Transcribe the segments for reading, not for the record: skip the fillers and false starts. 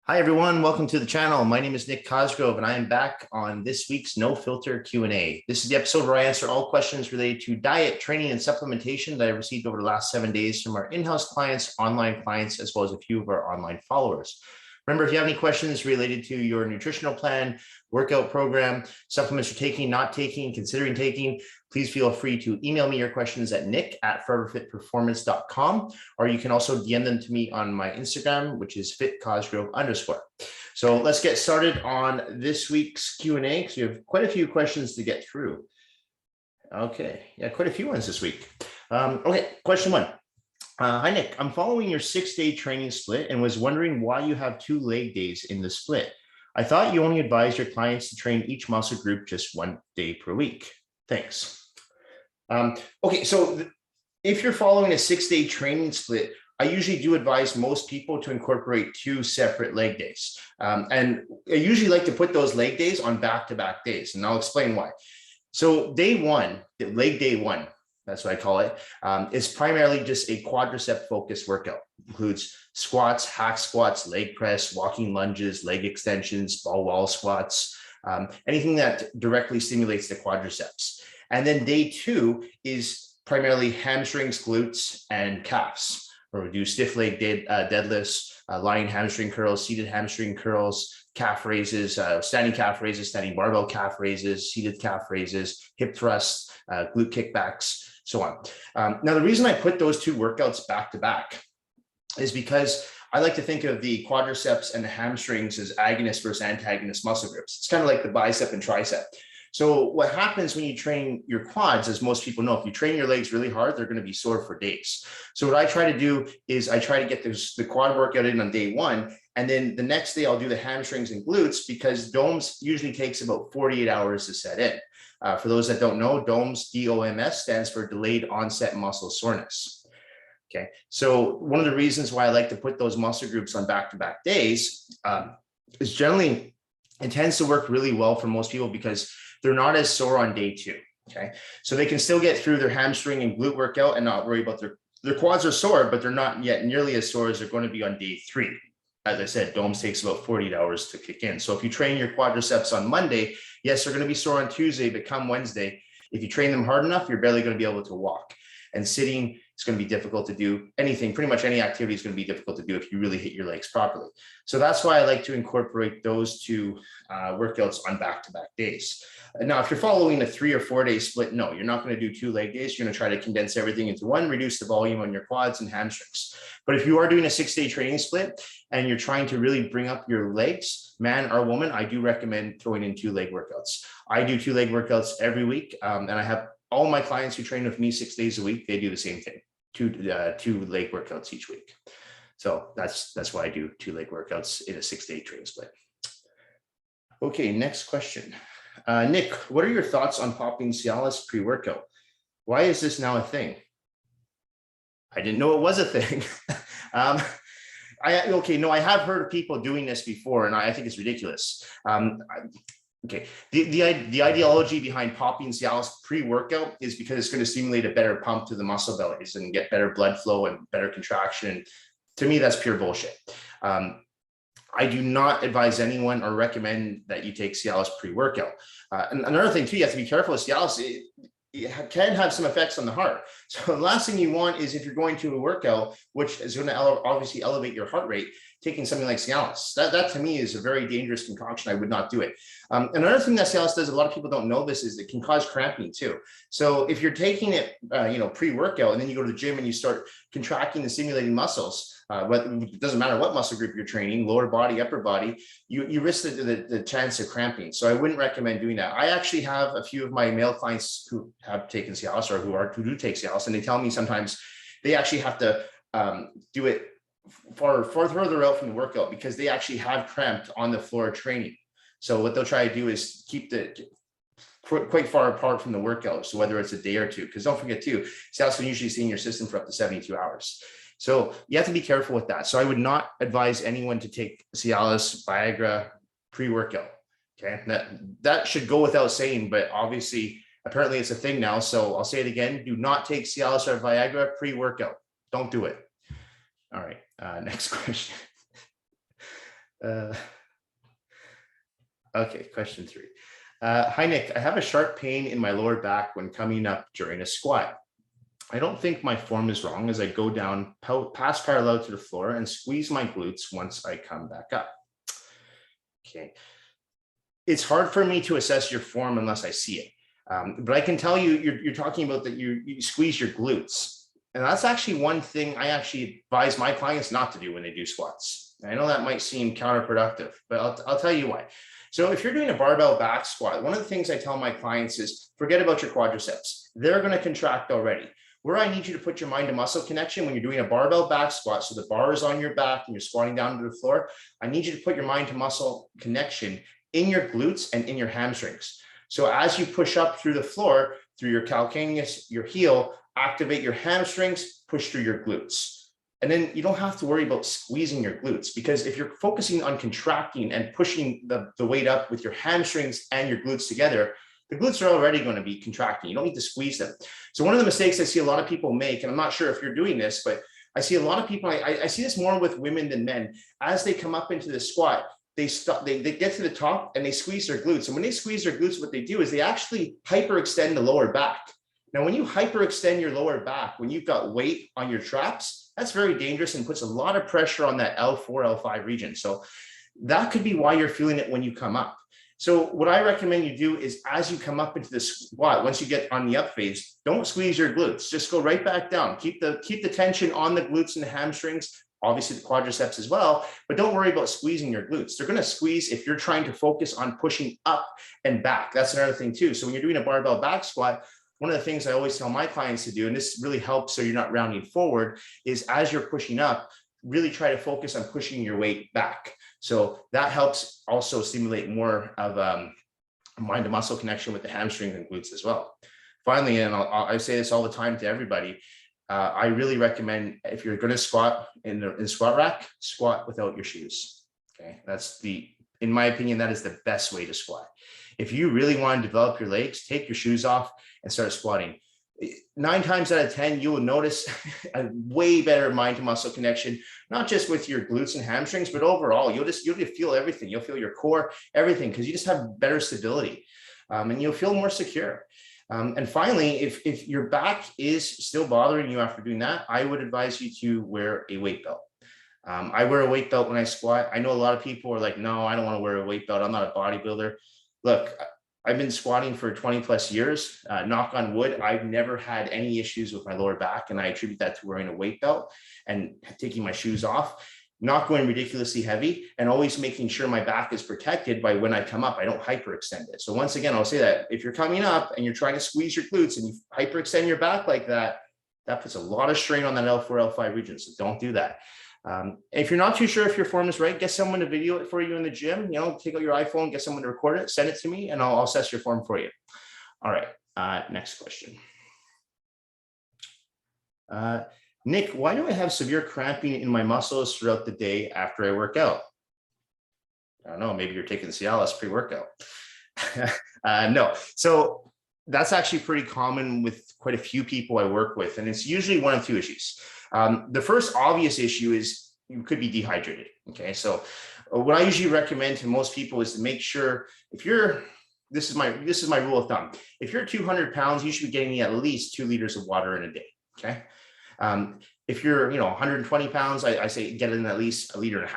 Hi, everyone. Welcome to the channel. My name is Nick Cosgrove, and I am back on this week's No Filter Q&A. This is the episode where I answer all questions related to diet, training, and supplementation that I received over the last 7 days from our in-house clients, online clients, as well as a few of our online followers. Remember, if you have any questions related to your nutritional plan, workout program, supplements you're taking, not taking, considering taking, please feel free to email me your questions at nick@foreverfitperformance.com, or you can also DM them to me on my Instagram, which is fitcosgrove_. So let's get started on this week's Q&A because we have quite a few questions to get through. Okay, yeah, quite a few ones this week. Okay, question one. Hi, Nick. I'm following your 6-day training split and was wondering why you have 2 leg days in the split. I thought you only advised your clients to train each muscle group just 1 day per week. Thanks. Okay, so if you're following a 6-day training split, I usually do advise most people to incorporate 2 separate leg days. And I usually like to put those leg days on back-to-back days, and I'll explain why. So day one, leg day one, that's what I call it, is primarily just a quadricep focused workout. It includes squats, hack squats, leg press, walking lunges, leg extensions, ball wall squats, anything that directly stimulates the quadriceps. And then day 2 is primarily hamstrings, glutes, and calves, where we do stiff leg deadlifts, lying hamstring curls, seated hamstring curls, calf raises, standing calf raises, standing barbell calf raises, seated calf raises, hip thrusts, glute kickbacks, so on. Now, the reason I put those 2 workouts back to back is because I like to think of the quadriceps and the hamstrings as agonist versus antagonist muscle groups. It's kind of like the bicep and tricep. So what happens when you train your quads, as most people know, if you train your legs really hard, they're going to be sore for days. So what I try to do is I try to get the quad workout in on day 1, and then the next day I'll do the hamstrings and glutes, because DOMS usually takes about 48 hours to set in. For those that don't know, DOMS, D-O-M-S, stands for delayed onset muscle soreness. Okay, so one of the reasons why I like to put those muscle groups on back-to-back days is generally it tends to work really well for most people because they're not as sore on day 2. Okay, so they can still get through their hamstring and glute workout and not worry about their quads are sore, but they're not yet nearly as sore as they're going to be on day 3. As I said, DOMS takes about 48 hours to kick in. So if you train your quadriceps on Monday, yes, they're going to be sore on Tuesday, but come Wednesday, if you train them hard enough, you're barely going to be able to walk. And sitting is going to be difficult to do. Anything, pretty much any activity is going to be difficult to do if you really hit your legs properly. So that's why I like to incorporate those 2 workouts on back-to-back days. Now, if you're following a 3 or 4 day split, no, you're not going to do 2 leg days. You're going to try to condense everything into one, reduce the volume on your quads and hamstrings. But if you are doing a 6-day training split and you're trying to really bring up your legs, man or woman, I do recommend throwing in 2 leg workouts. I do 2 leg workouts every week, and I have all my clients who train with me 6 days a week. They do the same thing, 2 leg workouts each week. So that's why I do 2 leg workouts in a 6-day training split. Okay, next question. Nick, what are your thoughts on popping Cialis PreWorkout? Why is this now a thing? I didn't know it was a thing. I have heard of people doing this before, and I think it's ridiculous. Okay, the ideology behind popping Cialis PreWorkout is because it's going to stimulate a better pump to the muscle bellies and get better blood flow and better contraction. To me, that's pure bullshit. I do not advise anyone or recommend that you take Cialis PreWorkout. And another thing too, you have to be careful with Cialis. It can have some effects on the heart. So the last thing you want is, if you're going to a workout, which is going to obviously elevate your heart rate, taking something like Cialis. That to me is a very dangerous concoction. I would not do it. Another thing that Cialis does, a lot of people don't know this, is it can cause cramping too. So if you're taking it, pre-workout, and then you go to the gym and you start contracting and stimulating muscles, but it doesn't matter what muscle group you're training, lower body, upper body, you risk the chance of cramping. So I wouldn't recommend doing that. I actually have a few of my male clients who have taken Cialis or who do take Cialis, and they tell me sometimes they actually have to do it far further out from the workout because they actually have cramped on the floor training. So what they'll try to do is keep quite far apart from the workout. So whether it's a day or 2, because don't forget too, Cialis can usually stay in your system for up to 72 hours. So you have to be careful with that. So I would not advise anyone to take Cialis, Viagra, pre-workout. Okay, that should go without saying, but obviously, apparently it's a thing now. So I'll say it again: do not take Cialis or Viagra pre-workout. Don't do it. All right, next question. Uh, okay, question 3. Hi, Nick. I have a sharp pain in my lower back when coming up during a squat. I don't think my form is wrong as I go down past parallel to the floor and squeeze my glutes once I come back up. Okay. It's hard for me to assess your form unless I see it. But I can tell you, you're talking about that you squeeze your glutes. And that's actually one thing I actually advise my clients not to do when they do squats. I know that might seem counterproductive, but I'll tell you why. So if you're doing a barbell back squat, one of the things I tell my clients is forget about your quadriceps. They're going to contract already. Where I need you to put your mind to muscle connection when you're doing a barbell back squat, so the bar is on your back and you're squatting down to the floor, I need you to put your mind to muscle connection in your glutes and in your hamstrings. So as you push up through the floor, through your calcaneus, your heel, activate your hamstrings, push through your glutes. And then you don't have to worry about squeezing your glutes, because if you're focusing on contracting and pushing the weight up with your hamstrings and your glutes together, the glutes are already going to be contracting. You don't need to squeeze them. So one of the mistakes I see a lot of people make, and I'm not sure if you're doing this, but I see a lot of people, I see this more with women than men, as they come up into the squat, they get to the top and they squeeze their glutes. And when they squeeze their glutes, what they do is they actually hyperextend the lower back. Now, when you hyperextend your lower back, when you've got weight on your traps, that's very dangerous and puts a lot of pressure on that L4, L5 region. So that could be why you're feeling it when you come up. So what I recommend you do is as you come up into the squat, once you get on the up phase, don't squeeze your glutes, just go right back down. Keep the tension on the glutes and the hamstrings, obviously the quadriceps as well, but don't worry about squeezing your glutes. They're going to squeeze if you're trying to focus on pushing up and back. That's another thing too. So when you're doing a barbell back squat, one of the things I always tell my clients to do, and this really helps so you're not rounding forward, is as you're pushing up, really try to focus on pushing your weight back. So that helps also stimulate more of mind to muscle connection with the hamstrings and glutes as well. Finally, and I say this all the time to everybody, I really recommend if you're going to squat in the squat rack, squat without your shoes. Okay, in my opinion, that is the best way to squat. If you really want to develop your legs, take your shoes off and start squatting. 9 times out of 10, you will notice a way better mind to muscle connection, not just with your glutes and hamstrings, but overall, you'll feel everything. You'll feel your core, everything, because you just have better stability and you'll feel more secure. And finally, if your back is still bothering you after doing that, I would advise you to wear a weight belt. I wear a weight belt when I squat. I know a lot of people are like, no, I don't want to wear a weight belt. I'm not a bodybuilder. Look, I've been squatting for 20 plus years. Knock on wood, I've never had any issues with my lower back. And I attribute that to wearing a weight belt and taking my shoes off, not going ridiculously heavy, and always making sure my back is protected by when I come up, I don't hyperextend it. So once again, I'll say that if you're coming up and you're trying to squeeze your glutes and you hyperextend your back like that, that puts a lot of strain on that L4, L5 region. So don't do that. If you're not too sure if your form is right, get someone to video it for you in the gym. Take out your iPhone, get someone to record it, send it to me, and I'll assess your form for you. All right, next question. Nick, why do I have severe cramping in my muscles throughout the day after I work out? I don't know, maybe you're taking Cialis PreWorkout. No, so that's actually pretty common with quite a few people I work with, and it's usually one of 2 issues. The first obvious issue is you could be dehydrated. Okay, so what I usually recommend to most people is to make sure this is my rule of thumb. If you're 200 pounds, you should be getting at least 2 liters of water in a day. Okay. If you're 120 pounds, I say get in at least 1.5 liters.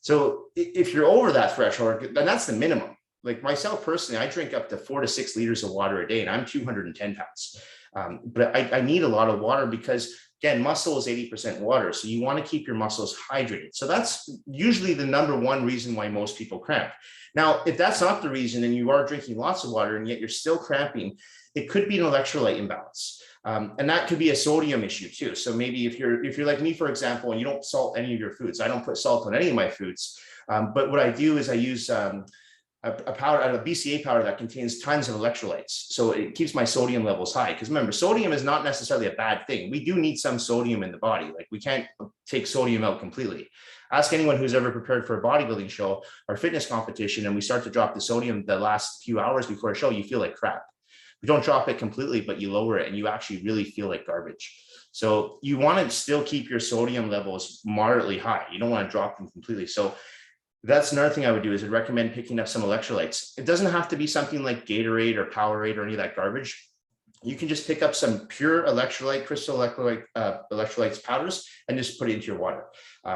So if you're over that threshold, then that's the minimum. Like myself personally, I drink up to 4 to 6 liters of water a day, and I'm 210 pounds. But I need a lot of water because, again, muscle is 80% water. So you want to keep your muscles hydrated. So that's usually the #1 reason why most people cramp. Now, if that's not the reason and you are drinking lots of water and yet you're still cramping, it could be an electrolyte imbalance. And that could be a sodium issue too. So maybe if you're like me, for example, and you don't salt any of your foods, I don't put salt on any of my foods. But what I do is I use a BCA powder that contains tons of electrolytes. So it keeps my sodium levels high. Because remember, sodium is not necessarily a bad thing. We do need some sodium in the body. Like we can't take sodium out completely. Ask anyone who's ever prepared for a bodybuilding show or fitness competition, and we start to drop the sodium the last few hours before a show, you feel like crap. We don't drop it completely, but you lower it and you actually really feel like garbage. So you want to still keep your sodium levels moderately high. You don't want to drop them completely. So That's another thing I would do is I'd recommend picking up some electrolytes. It doesn't have to be something like Gatorade or Powerade or any of that garbage. You can just pick up some pure electrolyte, crystal electrolytes powders and just put it into your water.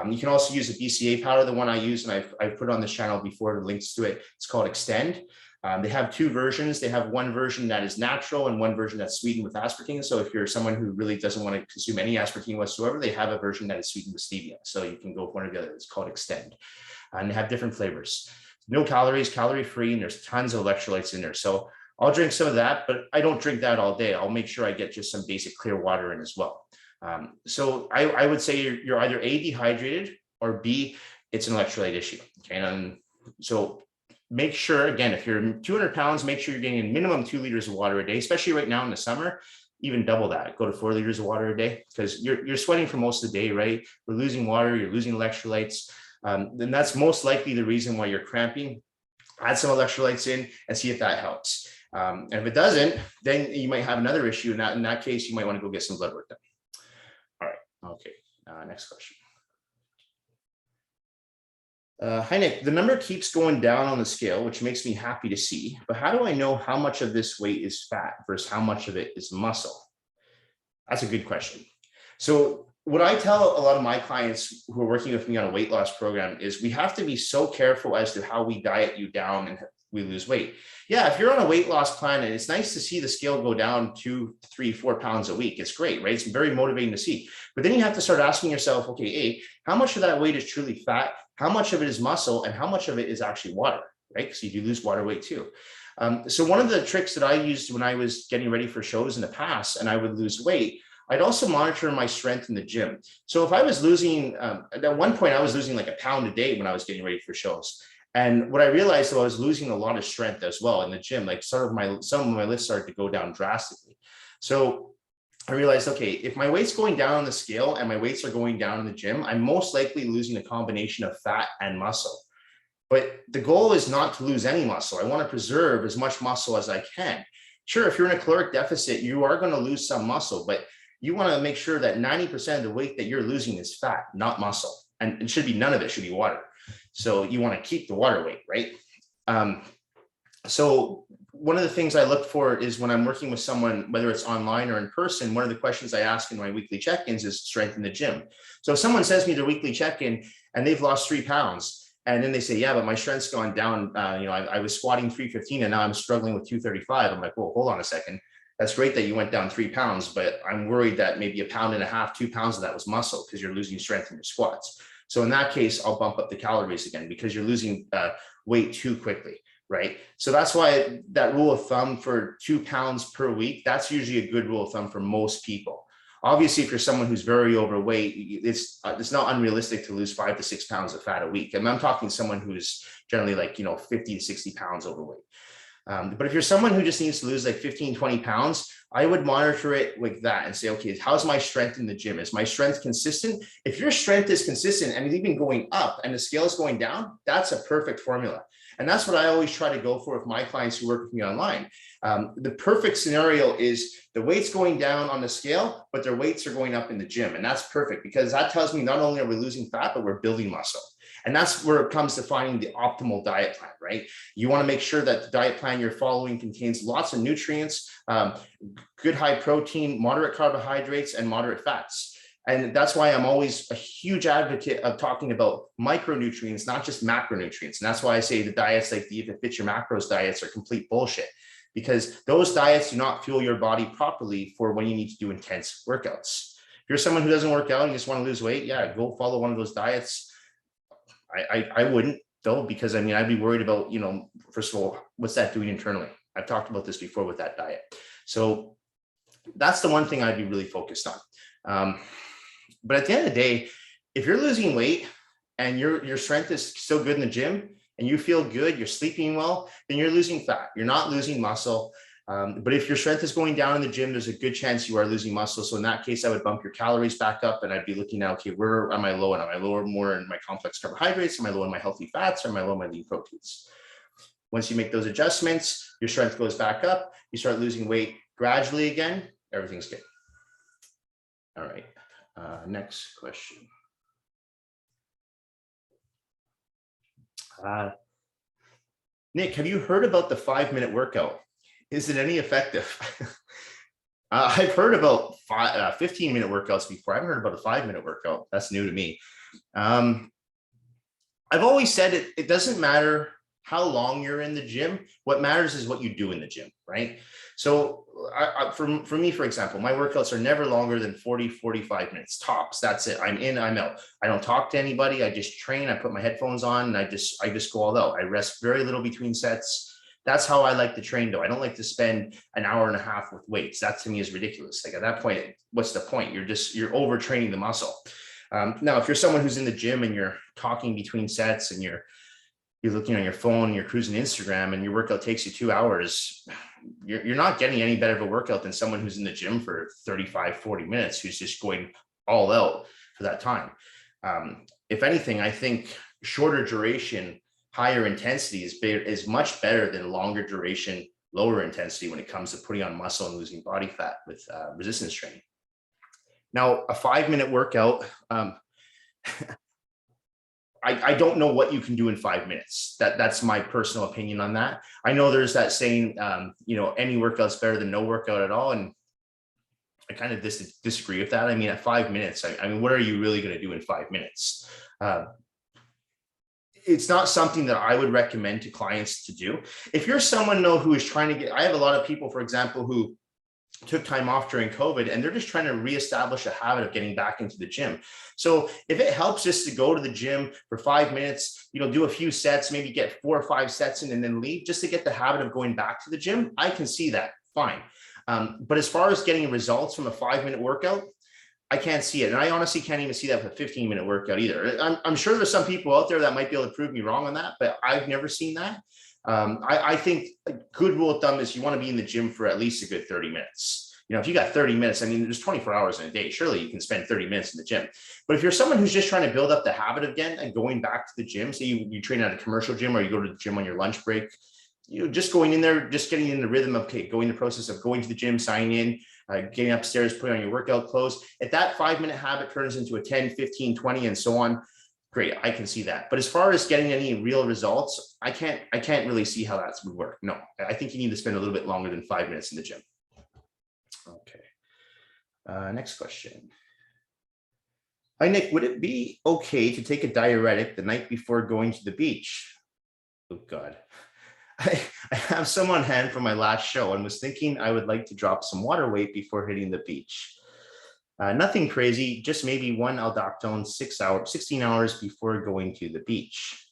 You can also use a BCA powder, the one I use, and I've put on this channel before, the links to it. It's called Extend. They have two versions. They have one version that is natural and one version that's sweetened with aspartame. So if you're someone who really doesn't want to consume any aspartame whatsoever, they have a version that is sweetened with stevia. So you can go with one or the other. It's called Extend. And they have different flavors. No calories, calorie-free, and there's tons of electrolytes in there. So I'll drink some of that, but I don't drink that all day. I'll make sure I get just some basic clear water in as well. So I would say you're either A, dehydrated, or B, it's an electrolyte issue. Okay, and so make sure, again, if you're 200 pounds, make sure you're getting a minimum 2 liters of water a day, especially right now in the summer. Even double that, go to 4 liters of water a day, because you're sweating for most of the day, right? We're losing water, you're losing electrolytes. Then that's most likely the reason why you're cramping. Add some electrolytes in and see if that helps. And if it doesn't, then you might have another issue. And in that case, you might want to go get some blood work done. All right. Okay. Next question. Hi, Nick. The number keeps going down on the scale, which makes me happy to see. But how do I know how much of this weight is fat versus how much of it is muscle? That's a good question. So what I tell a lot of my clients who are working with me on a weight loss program is we have to be so careful as to how we diet you down and we lose weight. Yeah, if you're on a weight loss plan and it's nice to see the scale go down 2, 3, 4 pounds a week, it's great, right? It's very motivating to see. But then you have to start asking yourself, okay, how much of that weight is truly fat? How much of it is muscle? And how much of it is actually water, right? Because you do lose water weight too. So one of the tricks that I used when I was getting ready for shows in the past and I would lose weight, I'd also monitor my strength in the gym. So if I was losing, at one point I was losing like a pound a day when I was getting ready for shows. And what I realized, though, I was losing a lot of strength as well in the gym, like some of my lifts started to go down drastically. So I realized, okay, if my weight's going down on the scale and my weights are going down in the gym, I'm most likely losing a combination of fat and muscle. But the goal is not to lose any muscle. I want to preserve as much muscle as I can. Sure, if you're in a caloric deficit, you are going to lose some muscle, but you want to make sure that 90% of the weight that you're losing is fat, not muscle. And it should be none of it should be water. So you want to keep the water weight, right? So one of the things I look for is when I'm working with someone, whether it's online or in person, one of the questions I ask in my weekly check-ins is strength in the gym. So if someone sends me their weekly check-in and they've lost 3 pounds, and then they say, yeah, but my strength's gone down. I was squatting 315 and now I'm struggling with 235. I'm like, well, hold on a second. That's great that you went down 3 pounds, but I'm worried that maybe 1.5 pounds, 2 pounds of that was muscle because you're losing strength in your squats. So in that case, I'll bump up the calories again because you're losing weight too quickly, right? So that's why that rule of thumb for 2 pounds per week, that's usually a good rule of thumb for most people. Obviously, if you're someone who's very overweight, it's not unrealistic to lose 5 to 6 pounds of fat a week. And I'm talking someone who's generally like, 50 to 60 pounds overweight. But if you're someone who just needs to lose like 15, 20 pounds, I would monitor it like that and say, okay, how's my strength in the gym? Is my strength consistent? If your strength is consistent and it's even going up and the scale is going down, that's a perfect formula. And that's what I always try to go for with my clients who work with me online. The perfect scenario is the weight's going down on the scale, but their weights are going up in the gym. And that's perfect because that tells me not only are we losing fat, but we're building muscle. And that's where it comes to finding the optimal diet plan, right? You want to make sure that the diet plan you're following contains lots of nutrients, good high protein, moderate carbohydrates, and moderate fats. And that's why I'm always a huge advocate of talking about micronutrients, not just macronutrients. And that's why I say the diets like the If It Fits Your Macros diets are complete bullshit, because those diets do not fuel your body properly for when you need to do intense workouts. If you're someone who doesn't work out and just want to lose weight, yeah, go follow one of those diets. I wouldn't though, because I'd be worried about, first of all, what's that doing internally? I've talked about this before with that diet. So that's the one thing I'd be really focused on. But at the end of the day, if you're losing weight and your strength is still good in the gym and you feel good, you're sleeping well, then you're losing fat. You're not losing muscle. But if your strength is going down in the gym, there's a good chance you are losing muscle. So in that case, I would bump your calories back up and I'd be looking at, okay, where am I low? And am I lower more in my complex carbohydrates? Am I low in my healthy fats? Or am I low in my lean proteins? Once you make those adjustments, your strength goes back up. You start losing weight gradually again. Everything's good. All right. Next question. Nick, have you heard about the 5-minute workout? Is it any effective? I've heard about 15-minute workouts before. I haven't heard about a 5-minute workout. That's new to me. I've always said it doesn't matter how long you're in the gym. What matters is what you do in the gym, right? So for me, for example, my workouts are never longer than 40, 45 minutes tops. That's it. I'm in, I'm out. I don't talk to anybody. I just train. I put my headphones on and I just go all out. I rest very little between sets. That's how I like to train, though. I don't like to spend an hour and a half with weights. That to me is ridiculous. Like at that point, what's the point? You're overtraining the muscle. Now, if you're someone who's in the gym and you're talking between sets and you're looking on your phone, you're cruising Instagram, and your workout takes you 2 hours, you're not getting any better of a workout than someone who's in the gym for 35, 40 minutes, who's just going all out for that time. If anything, I think shorter duration, higher intensity is much better than longer duration, lower intensity when it comes to putting on muscle and losing body fat with resistance training. Now, a 5-minute workout, I don't know what you can do in 5 minutes. That's my personal opinion on that. I know there's that saying, any workout's better than no workout at all. And I kind of disagree with that. I mean, at 5 minutes, I mean, what are you really going to do in 5 minutes? It's not something that I would recommend to clients to do. If you're someone though who is trying to get, I have a lot of people, for example, who took time off during COVID and they're just trying to reestablish a habit of getting back into the gym. So if it helps just to go to the gym for 5 minutes, do a few sets, maybe get 4 or 5 sets in and then leave just to get the habit of going back to the gym, I can see that, fine. But as far as getting results from a 5-minute workout, I can't see it. And I honestly can't even see that with a 15-minute workout either. I'm sure there's some people out there that might be able to prove me wrong on that, but I've never seen that. I think a good rule of thumb is you want to be in the gym for at least a good 30 minutes. If you got 30 minutes, I mean, there's 24 hours in a day. Surely you can spend 30 minutes in the gym. But if you're someone who's just trying to build up the habit again and going back to the gym, say you train at a commercial gym or you go to the gym on your lunch break, just going in there, just getting in the rhythm of going the process of going to the gym, signing in, getting upstairs, putting on your workout clothes. If that 5-minute habit turns into a 10, 15, 20, and so on, great, I can see that. But as far as getting any real results, I can't really see how that would work. No, I think you need to spend a little bit longer than 5 minutes in the gym. Okay. Next question. Hi, Nick, would it be okay to take a diuretic the night before going to the beach? Oh, God. I have some on hand from my last show and was thinking I would like to drop some water weight before hitting the beach. Nothing crazy, just maybe 1 aldactone 16 hours before going to the beach.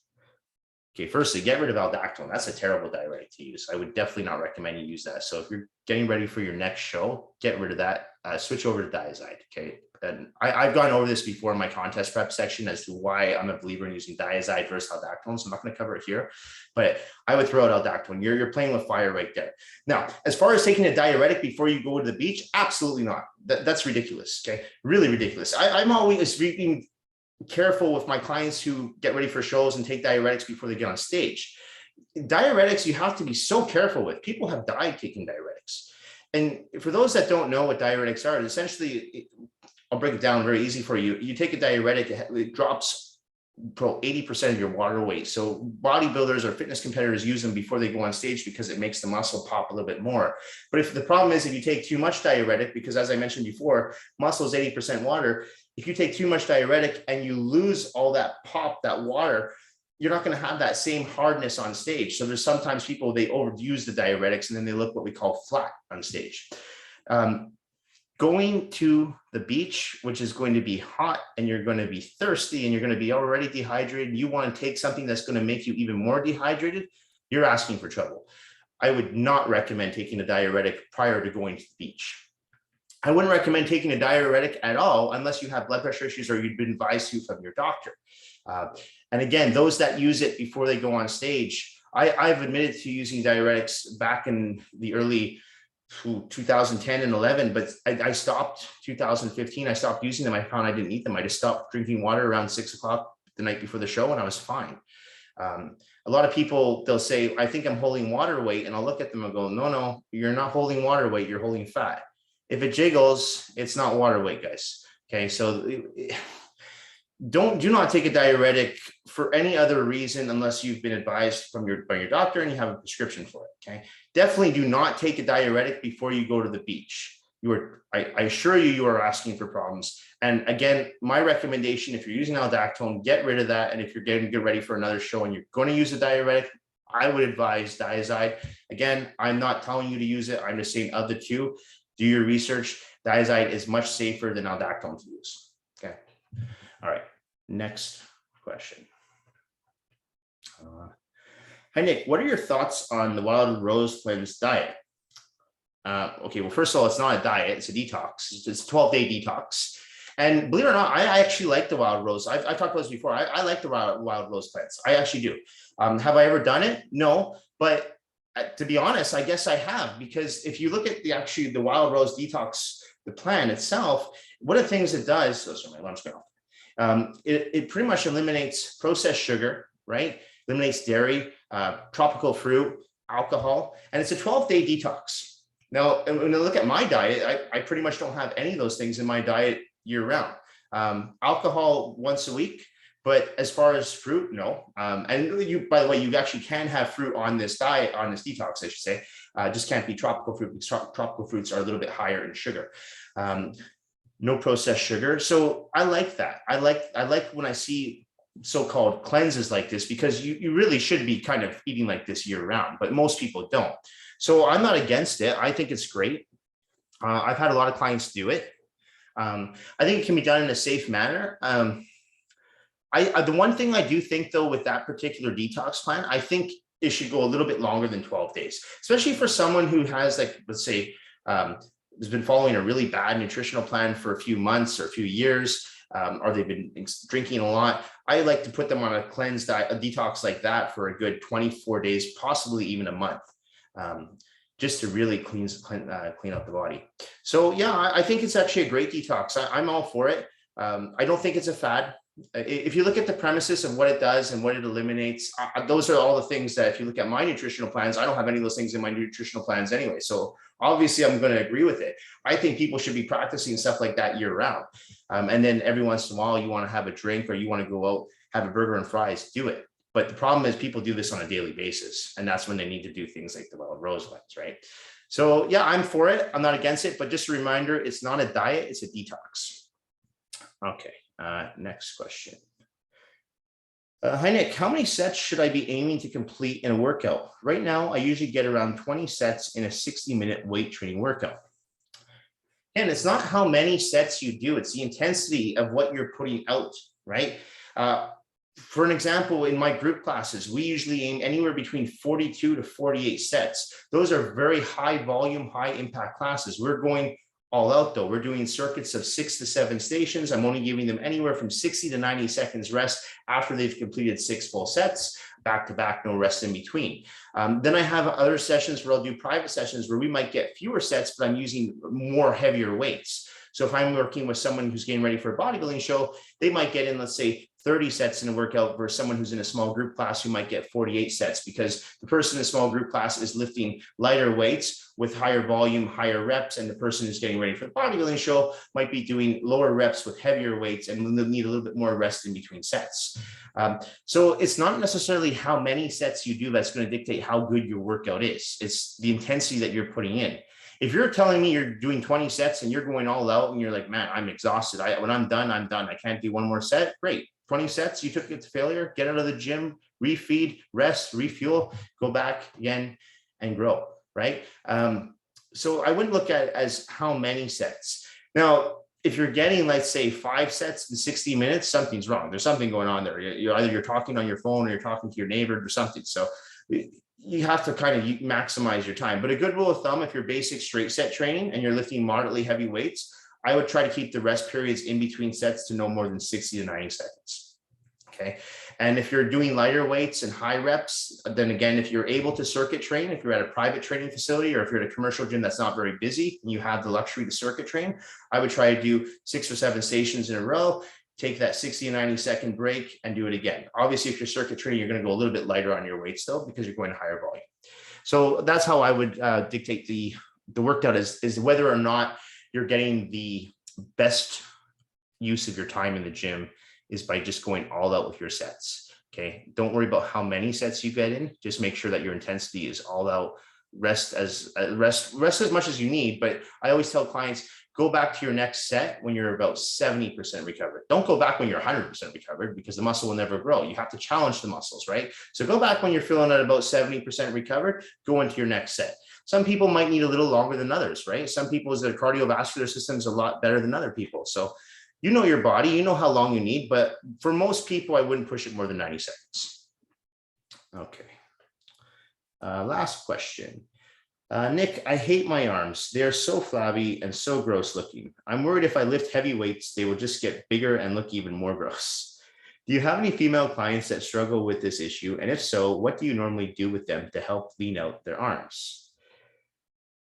Okay, firstly, get rid of aldactone. That's a terrible diuretic to use. I would definitely not recommend you use that. So if you're getting ready for your next show, get rid of that. Switch over to Diazide, okay? And I've gone over this before in my contest prep section as to why I'm a believer in using Diazide versus aldactone. So I'm not going to cover it here, but I would throw out aldactone. You're playing with fire right there. Now, as far as taking a diuretic before you go to the beach, absolutely not. That's ridiculous, okay? Really ridiculous. I'm always being careful with my clients who get ready for shows and take diuretics before they get on stage. Diuretics, you have to be so careful with. People have died taking diuretics. And for those that don't know what diuretics are, essentially, I'll break it down very easy for you. You take a diuretic, it drops 80% of your water weight. So bodybuilders or fitness competitors use them before they go on stage because it makes the muscle pop a little bit more. But if the problem is if you take too much diuretic, because as I mentioned before, muscle is 80% water. If you take too much diuretic and you lose all that pop, that water, you're not going to have that same hardness on stage. So there's sometimes people, they overuse the diuretics and then they look what we call flat on stage. Going to the beach, which is going to be hot and you're going to be thirsty and you're going to be already dehydrated, you want to take something that's going to make you even more dehydrated, you're asking for trouble. I would not recommend taking a diuretic prior to going to the beach. I wouldn't recommend taking a diuretic at all unless you have blood pressure issues or you've been advised to from your doctor. And again, those that use it before they go on stage, I've admitted to using diuretics back in the early 2010 and 11, but I stopped 2015. I stopped using them. I found I didn't need them. I just stopped drinking water around 6 o'clock the night before the show and I was fine. A lot of people, they'll say, I think I'm holding water weight. And I'll look at them and go, no, you're not holding water weight. You're holding fat. If it jiggles, it's not water weight, guys. Okay. So do not take a diuretic for any other reason, unless you've been advised by your doctor and you have a prescription for it. Okay, definitely do not take a diuretic before you go to the beach. I assure you, you are asking for problems. And again, my recommendation, if you're using aldactone, get rid of that. And if you're getting ready for another show and you're going to use a diuretic, I would advise Diazide. Again, I'm not telling you to use it. I'm just saying of the two, do your research. Diazide is much safer than aldactone to use. Okay. All right. Next question. Hi, Nick. What are your thoughts on the Wild Rose Cleanse diet? Okay, well, first of all, it's not a diet, it's a detox. It's a 12-day detox. And believe it or not, I actually like the Wild Rose. I've talked about this before. I like the Wild Rose Cleanse. I actually do. Have I ever done it? No, but to be honest, I guess I have, because if you look at the Wild Rose detox, the plan itself, one of the things it does, oh, sorry, my alarm's going off. It pretty much eliminates processed sugar, right? Eliminates dairy, tropical fruit, alcohol, and it's a 12-day detox. Now, when I look at my diet, I pretty much don't have any of those things in my diet year round. Alcohol once a week, but as far as fruit, no. And you, by the way, you actually can have fruit on this diet, on this detox, I should say. Just can't be tropical fruit, because tropical fruits are a little bit higher in sugar. No processed sugar. So I like that. I like when I see so-called cleanses like this, because you really should be kind of eating like this year round, but most people don't. So I'm not against it. I think it's great. I've had a lot of clients do it. I think it can be done in a safe manner. The one thing I do think, though, with that particular detox plan, I think it should go a little bit longer than 12 days, especially for someone who has, like, let's say, has been following a really bad nutritional plan for a few months or a few years, or they've been drinking a lot. I like to put them on a cleanse diet, a detox like that, for a good 24 days, possibly even a month. Just to really clean up the body. So yeah, I think it's actually a great detox. I'm all for it. I don't think it's a fad. If you look at the premises of what it does and what it eliminates, those are all the things that, if you look at my nutritional plans, I don't have any of those things in my nutritional plans anyway. So obviously I'm going to agree with it. I think people should be practicing stuff like that year round. And then every once in a while you want to have a drink, or you want to go out, have a burger and fries, do it. But the problem is people do this on a daily basis, and that's when they need to do things like the Wild Rose Cleanse, right? So yeah, I'm for it. I'm not against it, but just a reminder, it's not a diet, it's a detox. Okay, next question. Hi, Nick. How many sets should I be aiming to complete in a workout? Right now, I usually get around 20 sets in a 60-minute weight training workout. And it's not how many sets you do, it's the intensity of what you're putting out, right? For an example, in my group classes, we usually aim anywhere between 42 to 48 sets. Those are very high volume, high impact classes. We're going all out though. We're doing circuits of 6 to 7 stations. I'm only giving them anywhere from 60 to 90 seconds rest after they've completed 6 full sets, back to back, no rest in between. Then I have other sessions where I'll do private sessions where we might get fewer sets, but I'm using more heavier weights. So if I'm working with someone who's getting ready for a bodybuilding show, they might get in, let's say, 30 sets in a workout versus someone who's in a small group class who might get 48 sets, because the person in a small group class is lifting lighter weights with higher volume, higher reps, and the person who's getting ready for the bodybuilding show might be doing lower reps with heavier weights and will need a little bit more rest in between sets. So it's not necessarily how many sets you do that's going to dictate how good your workout is. It's the intensity that you're putting in. If you're telling me you're doing 20 sets and you're going all out and you're like, man, I'm exhausted. When I'm done, I'm done. I can't do one more set. Great. 20 sets, you took it to failure, get out of the gym, refeed, rest, refuel, go back again and grow, right? So I wouldn't look at it as how many sets. Now, if you're getting, let's say, 5 sets in 60 minutes, something's wrong. There's something going on there. Either you're talking on your phone or you're talking to your neighbor or something. So you have to kind of maximize your time. But a good rule of thumb, if you're basic straight set training and you're lifting moderately heavy weights, I would try to keep the rest periods in between sets to no more than 60 to 90 seconds. Okay. And if you're doing lighter weights and high reps, then again, if you're able to circuit train, if you're at a private training facility, or if you're at a commercial gym that's not very busy and you have the luxury to circuit train, I would try to do 6 or 7 stations in a row, take that 60 to 90 second break and do it again. Obviously, if you're circuit training, you're going to go a little bit lighter on your weights though, because you're going higher volume. So that's how I would dictate the workout is whether or not you're getting the best use of your time in the gym is by just going all out with your sets. Okay, don't worry about how many sets you get in. Just make sure that your intensity is all out. Rest as much as you need. But I always tell clients, go back to your next set when you're about 70% recovered. Don't go back when you're 100% recovered, because the muscle will never grow. You have to challenge the muscles, right? So go back when you're feeling at about 70% recovered, go into your next set. Some people might need a little longer than others, right? Some people's their cardiovascular system is a lot better than other people. So you know your body, you know how long you need, but for most people, I wouldn't push it more than 90 seconds. Okay. Last question. Nick, I hate my arms. They're so flabby and so gross looking. I'm worried if I lift heavy weights, they will just get bigger and look even more gross. Do you have any female clients that struggle with this issue? And if so, what do you normally do with them to help lean out their arms?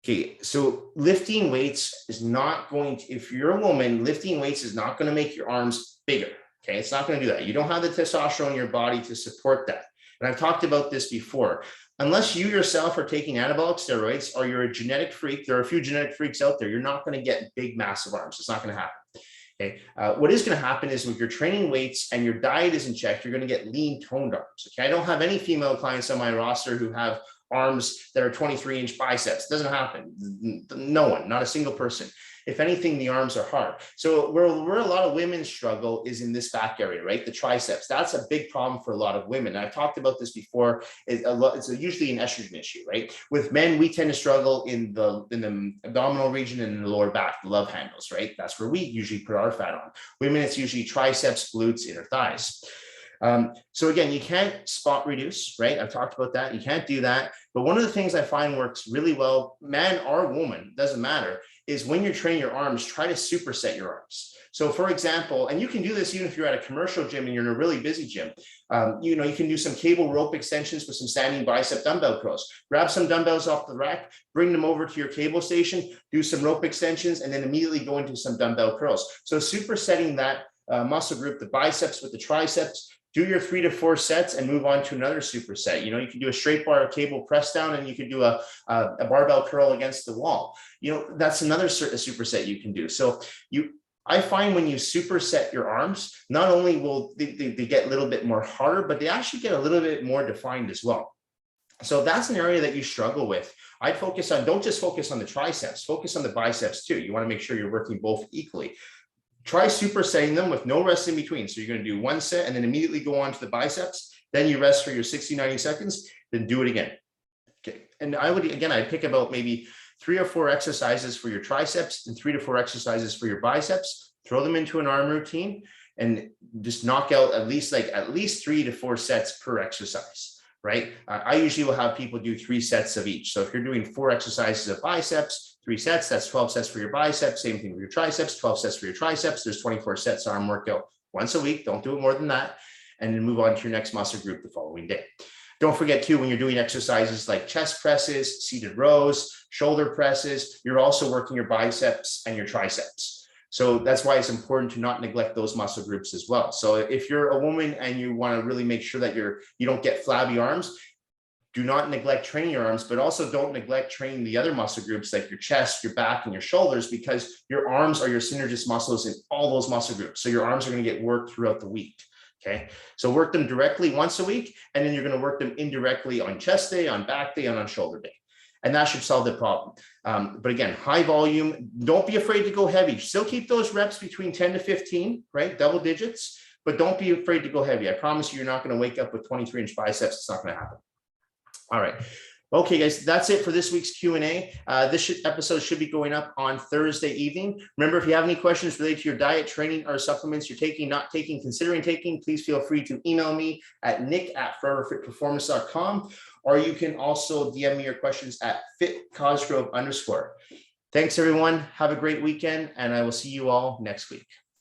Okay, so lifting weights is not going to, if you're a woman, lifting weights is not going to make your arms bigger. Okay, it's not going to do that. You don't have the testosterone in your body to support that. And I've talked about this before. Unless you yourself are taking anabolic steroids or you're a genetic freak, there are a few genetic freaks out there, you're not going to get big, massive arms. It's not going to happen. Okay. What is going to happen is, with your training weights and your diet is in check, you're going to get lean, toned arms. Okay. I don't have any female clients on my roster who have arms that are 23-inch biceps. It doesn't happen. No one, not a single person. If anything, the arms are hard. So where a lot of women struggle is in this back area, right? The triceps. That's a big problem for a lot of women. And I've talked about this before. It's usually an estrogen issue, right? With men, we tend to struggle in the abdominal region and in the lower back, the love handles, right? That's where we usually put our fat on. Women, it's usually triceps, glutes, inner thighs. So again, you can't spot reduce, right? I've talked about that. You can't do that. But one of the things I find works really well, man or woman, doesn't matter, is when you're training your arms, try to superset your arms. So for example, and you can do this even if you're at a commercial gym and you're in a really busy gym, you can do some cable rope extensions with some standing bicep dumbbell curls. Grab some dumbbells off the rack, bring them over to your cable station, do some rope extensions, and then immediately go into some dumbbell curls. So supersetting that muscle group, the biceps with the triceps, do your 3 to 4 sets and move on to another superset. You can do a straight bar cable press down, and you can do a barbell curl against the wall. That's another superset you can do. So I find when you superset your arms, not only will they get a little bit more harder, but they actually get a little bit more defined as well. So if that's an area that you struggle with, I'd focus on, don't just focus on the triceps, focus on the biceps too. You want to make sure you're working both equally. Try supersetting them with no rest in between. So you're going to do one set and then immediately go on to the biceps. Then you rest for your 60, 90 seconds, then do it again. Okay. And I'd pick about maybe 3 or 4 exercises for your triceps and 3 to 4 exercises for your biceps, throw them into an arm routine and just knock out at least 3 to 4 sets per exercise, right? I usually will have people do 3 sets of each. So if you're doing 4 exercises of biceps, 3 sets, that's 12 sets for your biceps. Same thing with your triceps, 12 sets for your triceps. There's 24 sets arm workout once a week. Don't do it more than that. And then move on to your next muscle group the following day. Don't forget too, when you're doing exercises like chest presses, seated rows, shoulder presses, you're also working your biceps and your triceps. So that's why it's important to not neglect those muscle groups as well. So if you're a woman and you want to really make sure that you don't get flabby arms, do not neglect training your arms, but also don't neglect training the other muscle groups like your chest, your back, and your shoulders, because your arms are your synergist muscles in all those muscle groups. So your arms are going to get worked throughout the week. Okay. So work them directly once a week, and then you're going to work them indirectly on chest day, on back day, and on shoulder day. And that should solve the problem. But again, high volume, don't be afraid to go heavy. Still keep those reps between 10 to 15, right? Double digits, but don't be afraid to go heavy. I promise you're not going to wake up with 23-inch biceps. It's not going to happen. All right. Okay, guys, that's it for this week's Q&A. This episode should be going up on Thursday evening. Remember, if you have any questions related to your diet, training, or supplements you're taking, not taking, considering taking, please feel free to email me at nick@foreverfitperformance.com, or you can also DM me your questions at @fitcosgrove_. Thanks, everyone. Have a great weekend, and I will see you all next week.